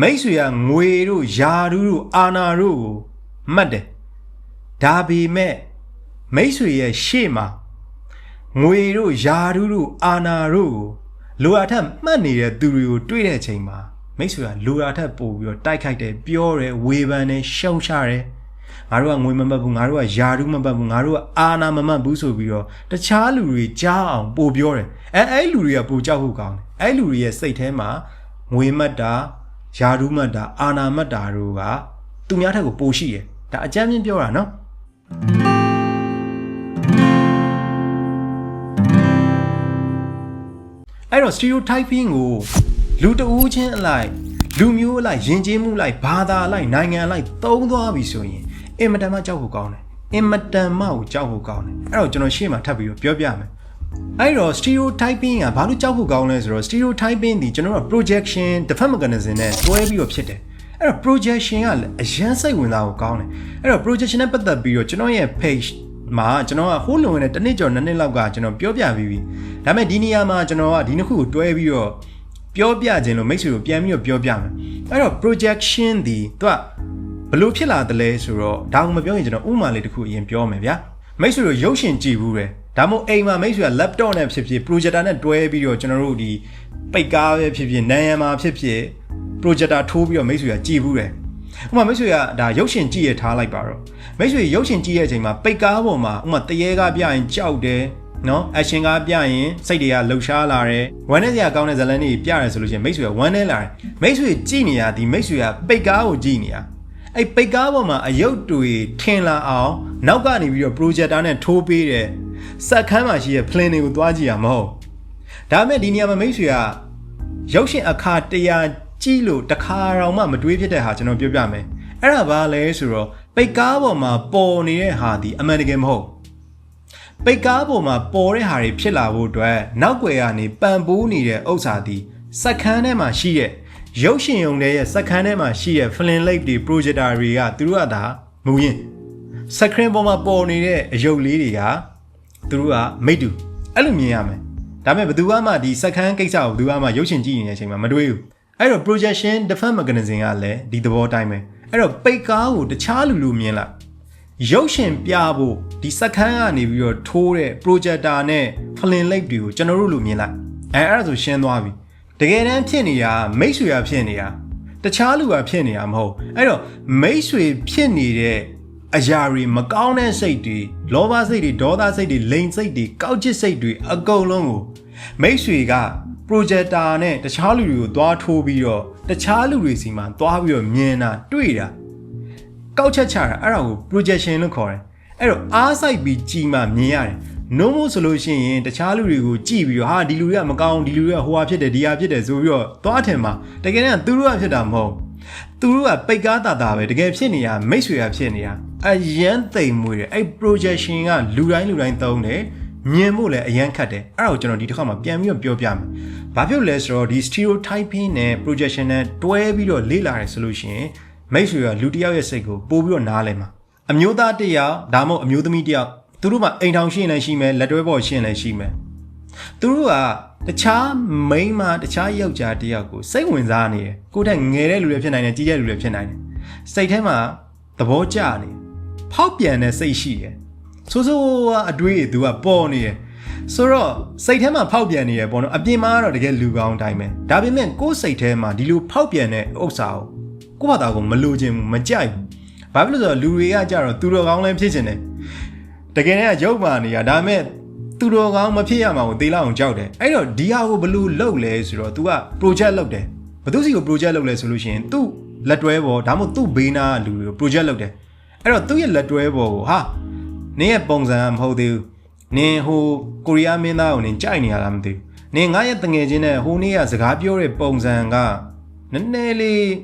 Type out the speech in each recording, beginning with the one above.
မိတ်ဆွေကငွေတို့ယာတို့အာနာတို့ကိုမှတ်တယ်ဒါပေမဲ့မိတ်ဆွေရဲ့ရှေ့မှာငွေတို့ယာတို့အာနာတို့ကိုလိုအပ်ထက်မှတ်နေတဲ့သူတွေကိုတွေ့တဲ့အချိန်မှာမိတ်ဆွေကလိုအပ်ထက်ပို့ပြီးတော့တိုက်ခိုက်တယ်ပြောတယ်ဝေဖန်တယ်ရှုံချတယ်ငါတို့ကငွေမမှတ်ဘူးငါတို့ကယာတို့မမှတ်ဘူးငါတို့ကအာနာမမှတ်ဘူးဆိုပြီးတော့တခြားလူတွေကြားအောင်ပို့ပြောတယ်အဲ့လူတွေကပို့ကြောက်ဖို့ကောင်းတယ်အဲ့လူတွေရဲ့စိတ်ထဲမှာငွေမှတ်တာယာတို့မှတ်တာအာနာမှတ်တာတို့ကသူများထက်ကိုပိုရှိတယ်ဒါအကြမ်းမြင်ပြောတာနော်အဲ့တော့ stereotyping ကိုလူတဦးချင်းအလိုက်လူမျိုးအလိုက်ယဉ်ကျေးမှုအလိုက်ဘာသာအလိုက်နိုင်ငံအလိုက်သုံးသွားပြီဆိုရင်အင်မတန်မှကြောက်ဖို့ကောင်းတယ်အင်မတန်မှကိုကြောက်ဖို့ကောင်းတယ်အဲ့တော့ကျွန်တော်ရှေ့မှာထပ်ပြီးပြောပြမယ်အဲ့တော့ stereotyping ကဘာလို့ကြောက်ဖို့ကောင်းလဲဆိုတော့ stereotyping ဒီကျွန်တော်တို့ projection defense mechanism နဲ့တွဲပြီးတော့ဖြစ်တယ်အဲ့တော့ projection ကလည်းအရန်စိတ်ဝင်စားဖို့ကောင်းတယ်အဲ့တော့ projection နဲ့ပတ်သက်ပြီးတော့ကျွန်တော်ရဲ့ page မှာကျွန်တော်ကဟိုးလုံနဲ့တစ်နှစ်ကျော်နှစ်နှစ်လောက်ကကျွန်တော်ပြောပြပြီးပြီဒါပေမဲ့ဒီနေရာမှာကျွန်တော်ကဒီနှစ်ခုကိုတွဲပြီးတော့ပြောပြခြင်းလို့မိတ်ဆွေတို့ပြန်ပြီးတော့ပြောပြမယ်အဲ့တော့ projection ဒီသူကဘလို့ဖြစ်လာတယ်လဲဆိုတော့ဒါကမပြောရင်ကျွန်တော်ဥပမာလေးတစ်ခုအရင်ပြောမယ်ဗျာမိတ်ဆွေတို့ရုပ်ရှင်ကြည့်ဘူးတယ်ဒါမှမဟုတ်အိမ်မှာမိတ်ဆွေက laptop နဲ့ဖြစ်ဖြစ် projector နဲ့တွဲပြီးတော့ကျွန်တော်တို့ဒီပိတ်ကားပဲဖြစ်ဖြစ်နန်းရံမှာဖြစ်ဖြစ် projector ထိုးပြီးတော့မိတ်ဆွေကကြည့်ဘူးတယ်ဥပမာမိတ်ဆွေကဒါရုပ်ရှင်ကြည့်ရထားလိုက်ပါတော့မိတ်ဆွေရုပ်ရှင်ကြည့်ရဲ့အချိန်မှာပိတ်ကားပေါ်မှာဥပမာတရေကားပြရင်ကြောက်တယ်နော်အရှင်ကားပြရင်စိတ်တွေကလှုပ်ရှားလာတယ်ဝမ်းနဲ့စရာကောင်းတဲ့ဇာတ်လမ်းတွေပြရဲဆိုလို့ရှိရင်မိတ်ဆွေကဝမ်းနဲ့လာတယ်မိတ်ဆွေကြည့်နေရဒီမိတ်ဆွေကပိတ်ကားကိုကြည့်နေရအဲ့ပိတ်ကားပေါ်မှာအယုတ်တွေထင်လာအောင်နောက်ကနေပြီးတော့ projector နဲ့ထိုးပေးတယ်စက်ခန်းမှာရှိတဲ့ plan တွေကိုသွားကြည့်ရမဟုတ်ဒါပေမဲ့ဒီနေရာမှာမိတ်ဆွေကရုပ်ရှင်အခါ100ကြည့်လို့တစ်ခါတော့မှမတွေးဖြစ်တဲ့ဟာကျွန်တော်ပြောပြမယ်အဲ့ဒါဘာလဲဆိုတော့ပိတ်ကားပေါ်မှာပေါ်နေတဲ့ဟာဒီအမှန်တကယ်မဟုတ်ပိတ်ကားပေါ်မှာပေါ်တဲ့ဟာတွေဖြစ်လာဖို့အတွက်နောက်ွယ်ကနေပံပိုးနေတဲ့ဥစ္စာဒီစက်ခန်းထဲမှာရှိတဲ့ရုပ်ရှင်ရုံတွေရဲ့စက်ခန်းထဲမှာရှိတဲ့ film light တွေ projector တွေကသူတို့ကဒါမူရင်းစက်ခရင်ပေါ်မှာပေါ်နေတဲ့အယုတ်လေးတွေကသူတို့ကမိတ်တူအဲ့လိုမြင်ရမယ်ဒါပေမဲ့ဘယ်သူမှဒီစက်ခန်းကိစ္စကိုဘယ်သူမှရုပ်ရှင်ကြည့်နေတဲ့အချိန်မှာမတွေးဘူးအဲ့တော့ projection defense mechanism ကလည်းဒီသဘောတိုင်းပဲအဲ့တော့ပိတ်ကားကိုတခြားလူလူမြင်လိုက်ရုပ်ရှင်ပြဖို့ဒီစက်ခန်းကနေပြီးတော့ထိုးတဲ့ projector နဲ့ film light တွေကိုကျွန်တော်တို့လူမြင်လိုက်အဲ့ဒါဆိုရှင်းသွားပြီတကယ်တမ်းဖြစ်နေတာမိတ်ဆွေကဖြစ်နေတာတခြားလူကဖြစ်နေတာမဟုတ်အဲ့တော့မိတ်ဆွေဖြစ်နေတဲ့အရာတွေမကောင်းတဲ့စိတ်တွေလောဘစိတ်တွေဒေါသစိတ်တွေလိန်စိတ်တွေကောက်ကျစ်စိတ်တွေအကုန်လုံးကိုမိတ်ဆွေက projector နဲ့တခြားလူတွေကိုသွားထိုးပြီးတော့တခြားလူတွေစီမှာသွားပြီးတော့မြင်တာတွေ့တာကောက်ချက်ချတာအဲ့ဒါကို projection လို့ခေါ်တယ်အဲ့တော့အားစိုက်ပြီးကြည်မှမြင်ရတယ်နိုးမို့ဆိုလို့ရှိရင်တခြားလူတွေကိုကြည်ပြီးတော့ဟာဒီလူတွေကမကောင်းဒီလူတွေကဟိုဟာဖြစ်တယ်ဒီဟာဖြစ်တယ်ဆိုပြီးတော့သွားထင်မှာတကယ်တမ်းသူတို့ကဖြစ်တာမဟုတ်သူတို့ကပိတ်ကားတာပဲတကယ်ဖြစ်နေတာမိတ်ဆွေကဖြစ်နေတာအရန်သိမ်မွေးတယ်အဲ့ projection ကလူတိုင်းသုံးတယ်မြင်ဖို့လည်းအရန်ခတ်တယ်အဲ့ဒါကိုကျွန်တော်ဒီတစ်ခါမှာပြန်ပြီးတော့ပြောပြမယ်ဘာဖြစ်လဲဆိုတော့ဒီ stereotyping နဲ့ projection နဲ့တွဲပြီးတော့လေ့လာတယ်ဆိုလို့ရှိရင်မိတ်ဆွေကလူတစ်ယောက်ရဲ့စိတ်ကိုပို့ပြီးတော့နားလည်မှာအမျိုးသားတစ်ယောက်ဒါမှမဟုတ်အမျိုးသမီးတစ်ယောက်သူတို့မှာအိမ်ထောင်ရှိရင်လည်းရှိမယ်လက်တွဲပေါ်ရှိရင်လည်းရှိမယ်သူတို့ကတခြားမိန်းမတခြားယောက်ျားတစ်ယောက်ကိုစိတ်ဝင်စားနေတယ်ကိုယ့်ထက်ငယ်တဲ့လူတွေဖြစ်နိုင်တယ်ကြီးတဲ့လူတွေဖြစ်နိုင်တယ်စိတ်ထဲမှာသဘောကျနေဖောက်ပြန်တဲ့စိတ်ရှိတယ်ဆိုအတွေးသူကပေါ်နေတယ်ဆိုတော့စိတ်ထဲမှာဖောက်ပြန်နေရပေါ့နော်အပြင်မှာတော့တကယ်လူကောင်းတိုင်းပဲဒါပေမဲ့ကိုယ်စိတ်ထဲမှာဒီလိုဖောက်ပြန်တဲ့ဥစ္စာကိုယ့်ဘာသာကိုမလိုချင်ဘူးမကြိုက်ဘူးဘာဖြစ်လို့ဆိုတော့လူတွေကကြတော့သူတော်ကောင်းလည်းဖြစ်ချင်တယ်တကယ်တမ်းရုပ်မာနေရဒါပေမဲ့သူတော်ကောင်းမဖြစ်ရမှာကိုသေလောက်အောင်ကြောက်တယ်အဲ့တော့ဒီဟာကိုဘယ်လိုလုပ်လဲဆိုတော့ तू က project လုပ်တယ်ဘယ်သူစီကို project လုပ်လဲဆိုလို့ရှိရင်သူ့လက်တွဲပေါ်ဒါမှမဟုတ်သူ့ဘေးနာလူတွေကို project လုပ်တယ်အဲ့တော့သူ့ရဲ့လက်တွဲပေါ်ကိုဟာနင်းရဲ့ပုံစံမဟုတ်သေးဘူးနင်းဟိုကိုရီးယားမင်းသားကိုနင်းကြိုက်နေရလားမသိဘူးနင်းငါရဲ့တငယ်ချင်းနဲ့ဟိုနေ့ကစကားပြောတဲ့ပုံစံကနည်းနည်းလေး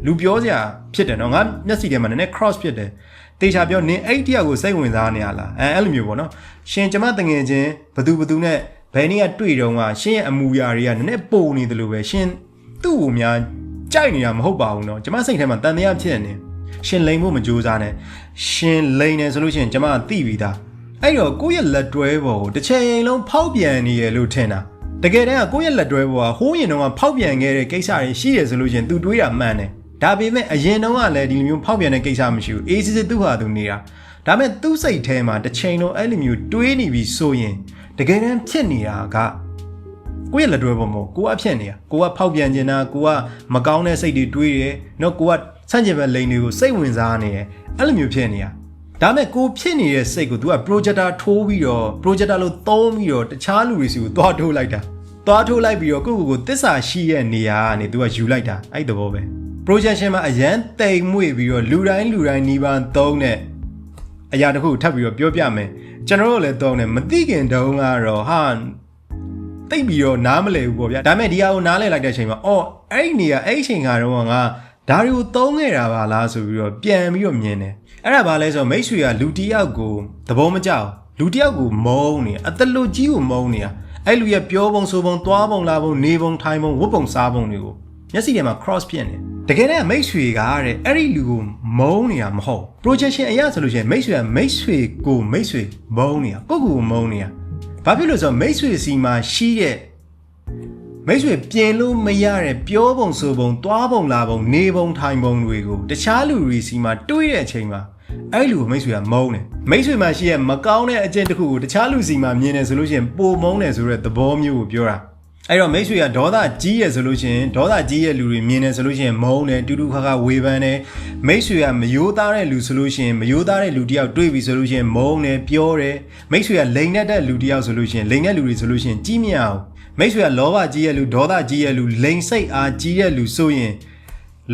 လူပြောစရာဖြစ်တယ်နော်ငါမျက်စိထဲမှာနည်းနည်း cross ဖြစ်တယ်တေချာပြောနင်းအဲ့တယောက်ကိုစိတ်ဝင်စားနေရလားအဲ့လိုမျိုးပေါ့နော်ရှင်ကျမတငယ်ချင်းဘသူနဲ့ဘယ်နေ့ကတွေ့တော့ကရှင်ရဲ့အမူအရာတွေကနည်းနည်းပုံနေတယ်လို့ပဲရှင်သူ့ကိုများကြိုက်နေတာမဟုတ်ပါဘူးနော်ကျမစိတ်ထဲမှာတန်တရားဖြစ်နေရှင်လိန်ဖို့မကြိုးစားနဲ့ရှင်လိန်နေဆိုလို့ရှိရင်ကျမသိပြီးသားအဲ့တော့ကိုယ့်ရဲ့လက်တွဲပေါ်ကိုတစ်ချိန်လုံးဖောက်ပြန်နေရလို့ထင်တာ တကယ်တမ်းကကိုယ့်ရဲ့လက်တွဲပေါ်ကဟိုးရင်တော့ဖောက်ပြန်ခဲ့တဲ့ကိစ္စတွေရှိရဆိုလို့ချင်းသူတွေးတာမှန်တယ်ဒါပေမဲ့အရင်တော့ကလည်းဒီလိုမျိုးဖောက်ပြန်တဲ့ကိစ္စမရှိဘူးအေးစစ်စစ်သူ့ဟာသူနေတာဒါပေမဲ့သူ့စိတ်ထဲမှာတစ်ချိန်လုံးအဲ့လိုမျိုးတွေးနေပြီဆိုရင်တကယ်တမ်းဖြစ်နေတာကကိုယ့်ရဲ့လက်တွဲပေါ်မှာကိုကဖြစ်နေတာကိုကဖောက်ပြန်နေတာကိုကမကောင်းတဲ့စိတ်တွေတွေးတယ်နော်ကိုကဆန့်ကျင်ဘက်လိန်တွေကိုစိတ်ဝင်စားနေတယ်အဲ့လိုမျိုးဖြစ်နေတာဒါမဲ့ကိုဖြစ်နေတဲ့စိတ်ကို तू က projector ထိုးပြီးတော့ projector လို့သုံးပြီးတော့တခြားလူတွေစီကိုသွားထိုးလိုက်တာသွားထိုးလိုက်ပြီးတော့ကိုသစ္စာရှိရဲ့နေရာကနေ तू ကယူလိုက်တာအဲ့သဘောပဲ projection မှာအရန်တိမ်မွေ့ပြီးတော့လူတိုင်းနီးပါးသုံးတဲ့အရာတစ်ခုထပ်ပြီးတော့ပြောပြမယ်ကျွန်တော်တို့လည်းသုံးတယ်မသိခင်တုန်းကတော့ဟာတိတ်ပြီးတော့နားမလည်ဘူးပေါ့ဗျာဒါမဲ့ဒီဟာကိုနားလည်လိုက်တဲ့အချိန်မှာအော်အဲ့ဒီနေရာအဲ့ဒီအချိန်ကတော့ငါဒါတွေကိုသုံးခဲ့တာပါလားဆိုပြီးတော့ပြန်ပြီးတော့မြင်တယ်အဲ့ဒါဘာလဲဆိုတော့မိတ်ဆွေကလူတစ်ယောက်ကိုသဘောမကျဘူးလူတစ်ယောက်ကိုမုန်းနေအတလူကြီးကိုမုန်းနေတာအဲ့လူရဲ့ပြောပုံဆိုပုံသွားပုံလာပုံနေပုံထိုင်ပုံဝတ်ပုံစားပုံတွေကိုမျက်စိထဲမှာ cross ဖြစ်နေတကယ်တမ်းမိတ်ဆွေကတဲ့အဲ့ဒီလူကိုမုန်းနေတာမဟုတ် projection အရာဆိုလို့ရှိရင်မိတ်ဆွေကမိတ်ဆွေကိုမိတ်ဆွေမုန်းနေတာကိုကိုမုန်းနေတာဘာဖြစ်လို့ဆိုတော့မိတ်ဆွေစီမှာရှိတဲ့မိတ်ဆွေပြင်လို့မရတဲ့ပြောပုံဆိုပုံသွားပုံလာပုံနေပုံထိုင်ပုံတွေကိုတခြားလူတွေစီမှာတွေးတဲ့အချိန်မှာအဲ့လူကိုမိတ်ဆွေကမုန်းတယ်မိတ်ဆွေမှာရှိရဲ့မကောင်းတဲ့အကျင့်တစ်ခုကိုတခြားလူစီမှာမြင်တယ်ဆိုလို့ရှိရင်ပိုမုန်းတယ်ဆိုတဲ့သဘောမျိုးကိုပြောတာအဲ့တော့မိတ်ဆွေကဒေါသကြီးရဆိုလို့ရှိရင်ဒေါသကြီးရဲ့လူတွေမြင်တယ်ဆိုလို့ရှိရင်မုန်းတယ်တူတူခါခါဝေဖန်တယ်မိတ်ဆွေကမယိုးသားတဲ့လူဆိုလို့ရှိရင်မယိုးသားတဲ့လူတယောက်တွေ့ပြီဆိုလို့ရှိရင်မုန်းတယ်ပြောတယ်မိတ်ဆွေကလိန်တဲ့လူတယောက်ဆိုလို့ရှိရင်လိန်တဲ့လူတွေဆိုလို့ရှိရင်ကြီးမြအောင်မိတ်ဆွေကလောဘကြီးရဲ့လူဒေါသကြီးရဲ့လူလိန်စိတ်အားကြီးရဲ့လူဆိုရင်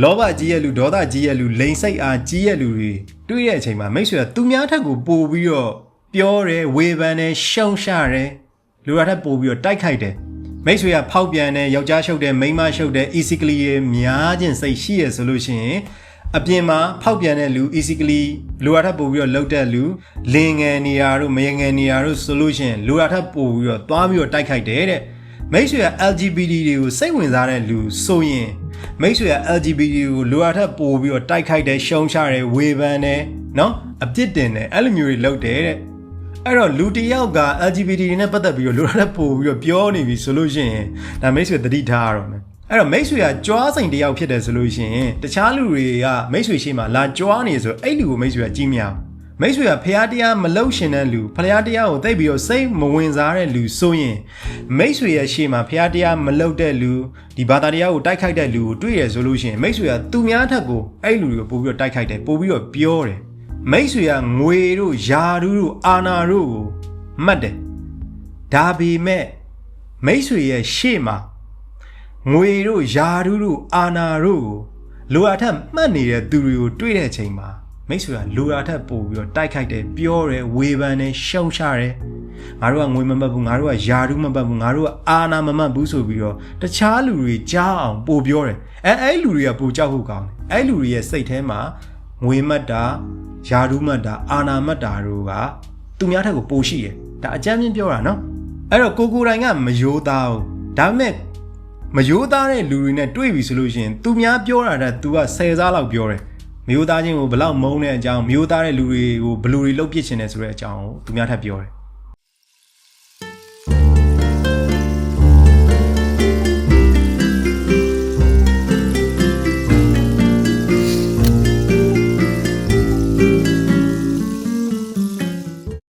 လောဘကြီးရဲ့လူဒေါသကြီးရဲ့လူလိန်စိတ်အားကြီးရဲ့လူတွေတွေ့တဲ့အချိန်မှာမိတ်ဆွေကသူများထက်ကိုပို့ပြီးတော့ပြောတယ်ဝေဖန်တယ်ရှုံချတယ်လူတွေထက်ပို့ပြီးတော့တိုက်ခိုက်တယ်မိတ်ဆွေကဖောက်ပြန်တယ်ယောက်ျားရှုပ်တယ်မိန်းမရှုပ်တယ် easily များခြင်းစိတ်ရှိရဆိုလို့ရှိရင်အပြင်မှာဖောက်ပြန်တဲ့လူ easily လူရထပ်ပို့ပြီးတော့လှုပ်တဲ့လူလင်ငယ်နေရာတို့မယငယ်နေရာတို့ဆိုလို့ရှိရင်လူရထပ်ပို့ပြီးတော့သွားပြီးတော့တိုက်ခိုက်တယ်တဲ့မိတ်ဆွေက LGBT တွေကိုစိတ်ဝင်စားတဲ့လူဆိုရင်မိတ်ဆွေက LGBT ကိုလူရထပ်ပို့ပြီးတော့တိုက်ခိုက်တယ်ရှုံချတယ်ဝေဖန်တယ်နော်အပြစ်တင်တယ်အဲ့လိုမျိုးတွေလုပ်တယ်တဲ့အဲ့တော့လူတစ်ယောက်က LGBT တွေနဲ့ပတ်သက်ပြီးတော့လူရထပ်ပို့ပြီးတော့ပြောနေပြီဆိုလို့ရှိရင်ဒါမိတ်ဆွေသတိထားရတော့မယ်အဲ့တော့မိတ်ဆွေကကြွားစိန်တစ်ယောက်ဖြစ်တယ်ဆိုလို့ရှိရင်တခြားလူတွေကမိတ်ဆွေရှိမှလာကြွားနေဆိုအဲ့လူကိုမိတ်ဆွေကကြီးမြောင်မိတ်ဆွေကဖျားတရားမလှုပ်ရှင်တဲ့လူဖျားတရားကိုသိပြီးတော့စိတ်မဝင်စားတဲ့လူဆိုရင်မိတ်ဆွေရဲ့ရှေ့မှာဖျားတရားမလှုပ်တဲ့လူဒီဘာသာတရားကိုတိုက်ခိုက်တဲ့လူကိုတွေ့ရဆိုလို့ရှိရင်မိတ်ဆွေကသူများထက်ကိုအဲ့လူတွေကိုပို့ပြီးတော့တိုက်ခိုက်တယ်ပို့ပြီးတော့ပြောတယ်မိတ်ဆွေကငွေတို့ယာဒူးတို့အာနာတို့ကိုမှတ်တယ်ဒါပေမဲ့မိတ်ဆွေရဲ့ရှေ့မှာငွေတို့ယာဒူးတို့အာနာတို့ကိုလိုအပ်ထက်မှတ်နေတဲ့သူတွေကိုတွေ့တဲ့အချိန်မှာမိတ်ဆွေကလိုအပ်ထက်ပို့ပြီးတော့တိုက်ခိုက်တယ်ပြောတယ်ဝေဖန်တယ်ရှုံချတယ်ငါတို့ကငွေမမှတ်ဘူးငါတို့ကယာဒူးမမှတ်ဘူးငါတို့ကအာနာမမှတ်ဘူးဆိုပြီးတော့တခြားလူတွေကြားအောင်ပို့ပြောတယ်အဲ့လူတွေကပို့ကြောက်ဖို့ကောင်းတယ်အဲ့လူတွေရဲ့စိတ်ထဲမှာငွေမှတ်တာယာဒူးမှတ်တာအာနာမှတ်တာတို့ကသူများထက်ကိုပိုရှိတယ်ဒါအကြမ်းမြင်ပြောတာနော်အဲ့တော့ကိုတိုင်ကမယိုးသားဘူးဒါပေမဲ့မယိုးသားတဲ့လူတွေနဲ့တွေ့ပြီဆိုလို့ရှိရင်သူများပြောတာတဲ့ तू က10စားလောက်ပြောတယ်မယိုးသားချင်းကိုဘလောက်မုန်းတဲ့အကြောင်းမယိုးသားတဲ့လူတွေကိုဘလူတွေလှုပ်ပစ်ချင်တယ်ဆိုတဲ့အကြောင်းကိုသူများထပ်ပြောတယ်